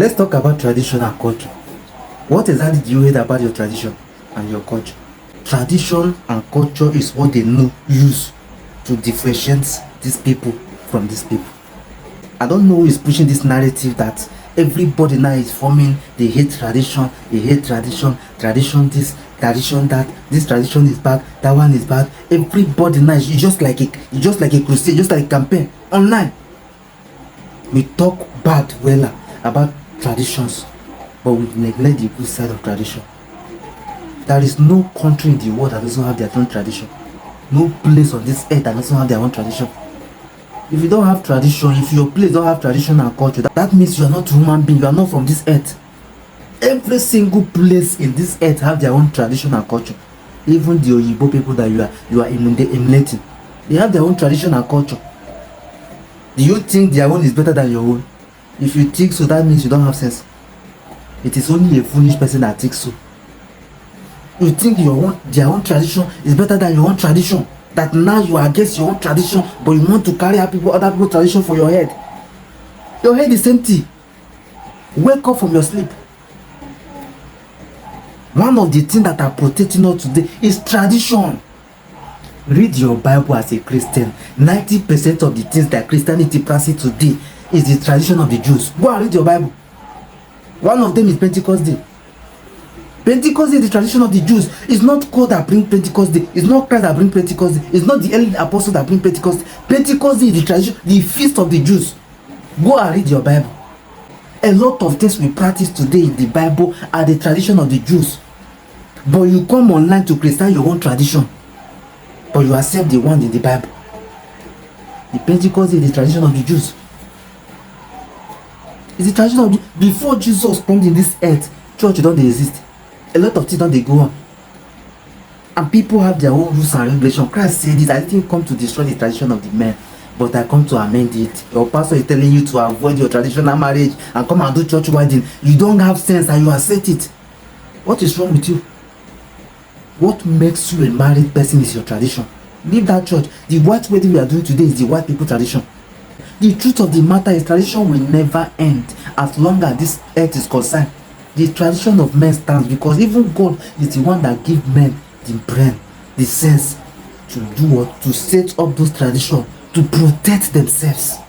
Let's talk about tradition and culture. What exactly do you hate about your tradition and your culture? Tradition and culture is what they use to differentiate these people from these people. I don't know who is pushing this narrative that everybody now is forming. They hate tradition, tradition this, tradition that, this tradition is bad, that one is bad. Everybody now is just like a crusade, just like a campaign online. We talk bad well about traditions, but we neglect the good side of tradition. There is no country in the world that doesn't have their own tradition. No place on this earth that doesn't have their own tradition. If you don't have tradition, if your place don't have tradition and culture, that means you are not a human being, you are not from this earth. Every single place in this earth have their own tradition and culture. Even the Oyibo people that you are emulating, they have their own tradition and culture. Do you think their own is better than your own? If you think so, that means you don't have sense. It is only a foolish person that thinks so. You think their own tradition is better than your own tradition, that now you are against your own tradition, but you want to carry other people's tradition for your head. Your head is empty. Wake up from your sleep. One of the things that are protecting us today is tradition. Read your Bible as a Christian. 90% of the things that Christianity practices today is the tradition of the Jews. Go and read your Bible. One of them is Pentecost Day. Pentecost Day is the tradition of the Jews. It's not God that brings Pentecost Day. It's not Christ that brings Pentecost Day. It's not the early apostles that bring Pentecost Day. Pentecost Day is the tradition, the feast of the Jews. Go and read your Bible. A lot of things we practice today in the Bible are the tradition of the Jews. But you come online to criticize your own tradition, but you accept the one in the Bible. The Pentecost Day is the tradition of the Jews. It's the tradition of before Jesus comes in this earth. Church don't exist. A lot of things don't they go on, and people have their own rules and regulations. Christ said this: I didn't come to destroy the tradition of the men, but I come to amend it. Your pastor is telling you to avoid your traditional marriage and come and do church wedding. You don't have sense and you accept it. What is wrong with you? What makes you a married person is your tradition. Leave that church. The white wedding we are doing today is the white people tradition. The truth of the matter is tradition will never end as long as this earth is concerned. The tradition of men stands because even God is the one that gives men the brain, the sense to do what? To set up those traditions to protect themselves.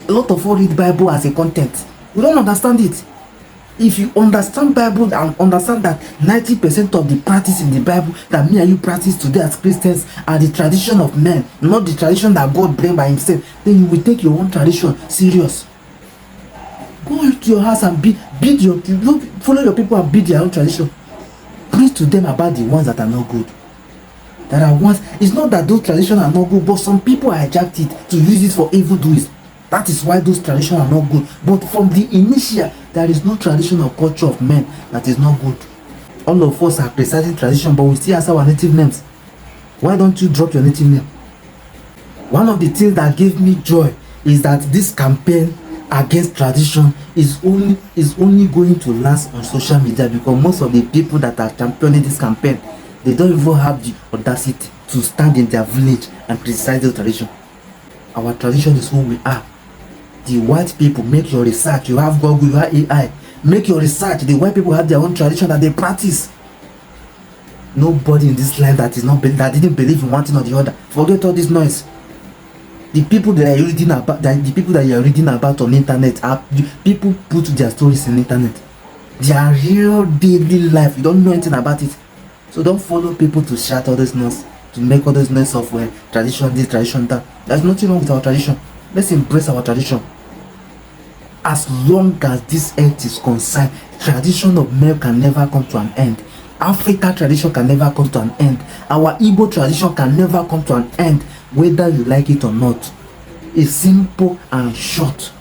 A lot of us read Bible as a content. We don't understand it. If you understand Bible and understand that 90% of the practice in the Bible that me and you practice today as Christians are the tradition of men, not the tradition that God bring by himself, then you will take your own tradition serious. Go into your house and follow your people and build their own tradition. Preach to them about the ones that are not good. There are ones, it's not that those traditions are not good, but some people hijacked it to use it for evil doings. That is why those traditions are not good. But from the initial, there is no tradition or culture of men that is not good. All of us are criticizing tradition, but we still have our native names. Why don't you drop your native name? One of the things that gave me joy is that this campaign against tradition is only going to last on social media, because most of the people that are championing this campaign, they don't even have the audacity to stand in their village and criticize the tradition. Our tradition is who we are. The white people, make your research. You have Google, you have AI. Make your research. The white people have their own tradition that they practice. Nobody in this land that didn't believe in one thing or the other. Forget all this noise. The people that you are reading about on the internet are people put their stories in the internet. Their real daily life. You don't know anything about it. So don't follow people to shout all this noise, to make all this noise of tradition this, tradition that. There's nothing wrong with our tradition. Let's embrace our tradition. As long as this earth is concerned, tradition of men can never come to an end. Africa tradition can never come to an end. Our Igbo tradition can never come to an end, whether you like it or not. It's simple and short.